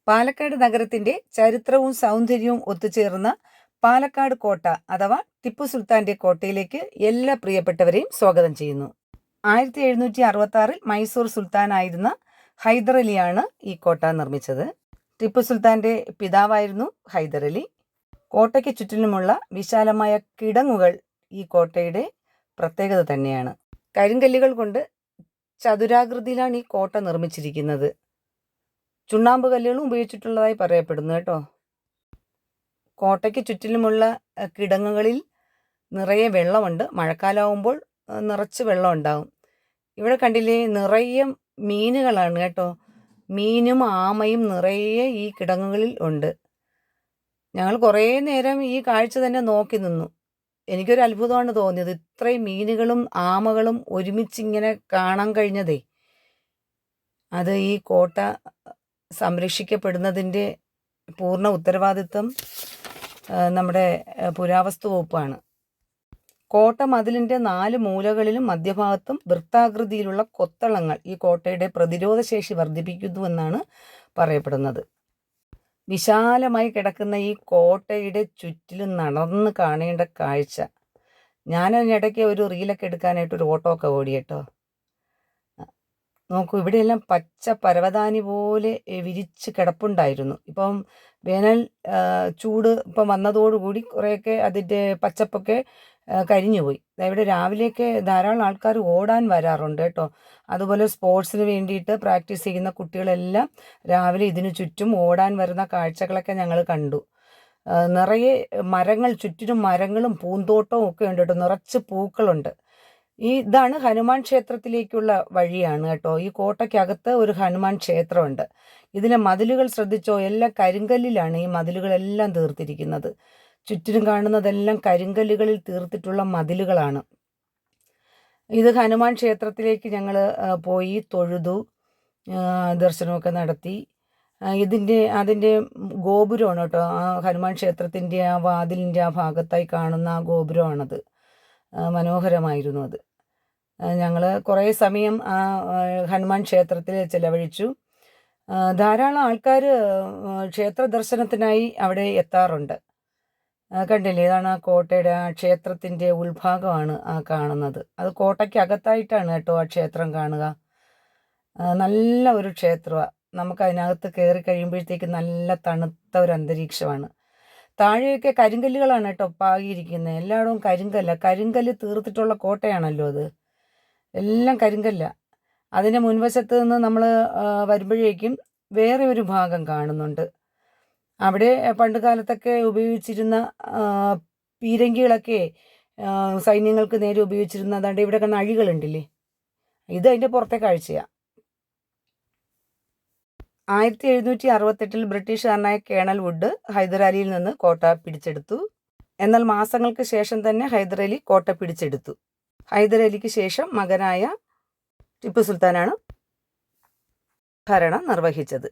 പാലക്കാട് നഗരത്തിന്റെ ചരിത്രവും സൗന്ദര്യവും ഒത്തുചേർന്ന പാലക്കാട് കോട്ട അഥവാ ടിപ്പു സുൽത്താന്റെ കോട്ടയിലേക്ക് എല്ലാ പ്രിയപ്പെട്ടവരെയും സ്വാഗതം ചെയ്യുന്നു. 1766 മൈസൂർ സുൽത്താനായിരുന്ന ഹൈദർ അലിയാണ് ഈ കോട്ട നിർമ്മിച്ചത്. ടിപ്പു സുൽത്താന്റെ പിതാവായിരുന്നു ഹൈദർ അലി. കോട്ടയ്ക്ക് ചുറ്റിലുമുള്ള വിശാലമായ കിടങ്ങുകൾ ഈ കോട്ടയുടെ പ്രത്യേകത തന്നെയാണ്. കരിങ്കല്ലുകൾ കൊണ്ട് ചതുരാകൃതിയിലാണ് ഈ കോട്ട നിർമ്മിച്ചിരിക്കുന്നത്. ചുണ്ണാമ്പ് കല്ലുകളും ഉപയോഗിച്ചിട്ടുള്ളതായി പറയപ്പെടുന്നു കേട്ടോ. കോട്ടയ്ക്ക് ചുറ്റിലുമുള്ള കിടങ്ങുകളിൽ നിറയെ വെള്ളമുണ്ട്. മഴക്കാലമാകുമ്പോൾ നിറച്ച് വെള്ളം ഉണ്ടാവും. ഇവിടെ കണ്ടില്ലേ, നിറയെ മീനുകളാണ് കേട്ടോ. മീനും ആമയും നിറയെ ഈ കിടങ്ങുകളിൽ ഉണ്ട്. ഞങ്ങൾ കുറേ നേരം ഈ കാഴ്ച തന്നെ നോക്കി നിന്നു. എനിക്കൊരു അത്ഭുതമാണ് തോന്നിയത്. ഇത്രയും മീനുകളും ആമകളും ഒരുമിച്ചിങ്ങനെ കാണാൻ കഴിഞ്ഞതേ. അത് ഈ കോട്ട സംരക്ഷിക്കപ്പെടുന്നതിൻ്റെ പൂർണ്ണ ഉത്തരവാദിത്വം നമ്മുടെ പുരാവസ്തു വകുപ്പാണ്. കോട്ട മതിലിൻ്റെ 4 മൂലകളിലും മധ്യഭാഗത്തും വൃത്താകൃതിയിലുള്ള കൊത്തളങ്ങൾ ഈ കോട്ടയുടെ പ്രതിരോധശേഷി വർദ്ധിപ്പിക്കുന്നുവെന്നാണ് പറയപ്പെടുന്നത്. വിശാലമായി കിടക്കുന്ന ഈ കോട്ടയുടെ ചുറ്റിലും നടന്ന് കാണേണ്ട കാഴ്ച. ഞാനതിനിടയ്ക്ക് ഒരു റീലൊക്കെ എടുക്കാനായിട്ടൊരു ഓട്ടോ ഒക്കെ ഓടി കേട്ടോ. നോക്കൂ, ഇവിടെയെല്ലാം പച്ച പരവതാനി പോലെ വിരിച്ച് കിടപ്പുണ്ടായിരുന്നു. ഇപ്പം വേനൽ ചൂട് ഇപ്പം വന്നതോടുകൂടി കുറേയൊക്കെ അതിൻ്റെ പച്ചപ്പൊക്കെ കരിഞ്ഞുപോയി. ഇവിടെ രാവിലെയൊക്കെ ധാരാളം ആൾക്കാർ ഓടാൻ വരാറുണ്ട് കേട്ടോ. അതുപോലെ സ്പോർട്സിന് വേണ്ടിയിട്ട് പ്രാക്ടീസ് ചെയ്യുന്ന കുട്ടികളെല്ലാം രാവിലെ ഇതിനു ചുറ്റും ഓടാൻ വരുന്ന കാഴ്ചകളൊക്കെ ഞങ്ങൾ കണ്ടു. നിറയെ മരങ്ങൾ, ചുറ്റിനും മരങ്ങളും പൂന്തോട്ടവും ഒക്കെ ഉണ്ട് കേട്ടോ. നിറച്ച് പൂക്കളുണ്ട്. ഇതാണ് ഹനുമാൻ ക്ഷേത്രത്തിലേക്കുള്ള വഴിയാണ് കേട്ടോ. ഈ കോട്ടയ്ക്കകത്ത് ഒരു ഹനുമാൻ ക്ഷേത്രമുണ്ട്. ഇതിലെ മതിലുകൾ ശ്രദ്ധിച്ചോ, എല്ലാം കരിങ്കല്ലിലാണ് ഈ മതിലുകളെല്ലാം തീർത്തിരിക്കുന്നത്. ചുറ്റിനും കാണുന്നതെല്ലാം കരിങ്കല്ലുകളിൽ തീർത്തിട്ടുള്ള മതിലുകളാണ്. ഇത് ഹനുമാൻ ക്ഷേത്രത്തിലേക്ക് ഞങ്ങൾ പോയി തൊഴുതു, ദർശനമൊക്കെ നടത്തി. അതിൻ്റെ ഗോപുരമാണ് കേട്ടോ. ആ ഹനുമാൻ ക്ഷേത്രത്തിൻ്റെ ആ വാതിലിൻ്റെ ആ ഭാഗത്തായി കാണുന്ന ആ ഗോപുരമാണത്. മനോഹരമായിരുന്നു അത്. ഞങ്ങൾ കുറേ സമയം ആ ഹനുമാൻ ക്ഷേത്രത്തിൽ ചിലവഴിച്ചു. ധാരാളം ആൾക്കാർ ക്ഷേത്ര ദർശനത്തിനായി അവിടെ എത്താറുണ്ട്. കണ്ടില്ലേ, ഇതാണ് ആ കോട്ടയുടെ ആ ക്ഷേത്രത്തിൻ്റെ ഉൾഭാഗമാണ് ആ കാണുന്നത്. അത് കോട്ടയ്ക്കകത്തായിട്ടാണ് കേട്ടോ ആ ക്ഷേത്രം കാണുക. നല്ല ഒരു ക്ഷേത്രമാണ്. നമുക്കതിനകത്ത് കയറി കഴിയുമ്പോഴത്തേക്ക് നല്ല തണുത്ത ഒരു അന്തരീക്ഷമാണ്. താഴെയൊക്കെ കരിങ്കല്ലുകളാണ് കേട്ടോ പാകിയിരിക്കുന്നത്. എല്ലായിടവും കരിങ്കല്ല് തീർത്തിട്ടുള്ള കോട്ടയാണല്ലോ അത്. എല്ലാം കരിങ്കല്ല. അതിൻ്റെ മുൻവശത്ത് നിന്ന് നമ്മൾ വരുമ്പോഴേക്കും വേറെ ഒരു ഭാഗം കാണുന്നുണ്ട്. അവിടെ പണ്ട് കാലത്തൊക്കെ ഉപയോഗിച്ചിരുന്ന പീരങ്കികളൊക്കെ സൈന്യങ്ങൾക്ക് നേരെ ഉപയോഗിച്ചിരുന്ന അതാണ്ട് ഇവിടെ കണ്ട അഴികളുണ്ടില്ലേ, ഇത് അതിൻ്റെ പുറത്തെ കാഴ്ചയാണ്. 1768 ബ്രിട്ടീഷുകാരനായ കേണൽ വുഡ് ഹൈദർ അലിയിൽ നിന്ന് കോട്ട പിടിച്ചെടുത്തു. എന്നാൽ മാസങ്ങൾക്ക് ശേഷം തന്നെ ഹൈദർ അലി കോട്ട പിടിച്ചെടുത്തു. ഹൈദർ അലിക്ക് ശേഷം മകനായ ടിപ്പു സുൽത്താനാണ് ഭരണം നിർവഹിച്ചത്.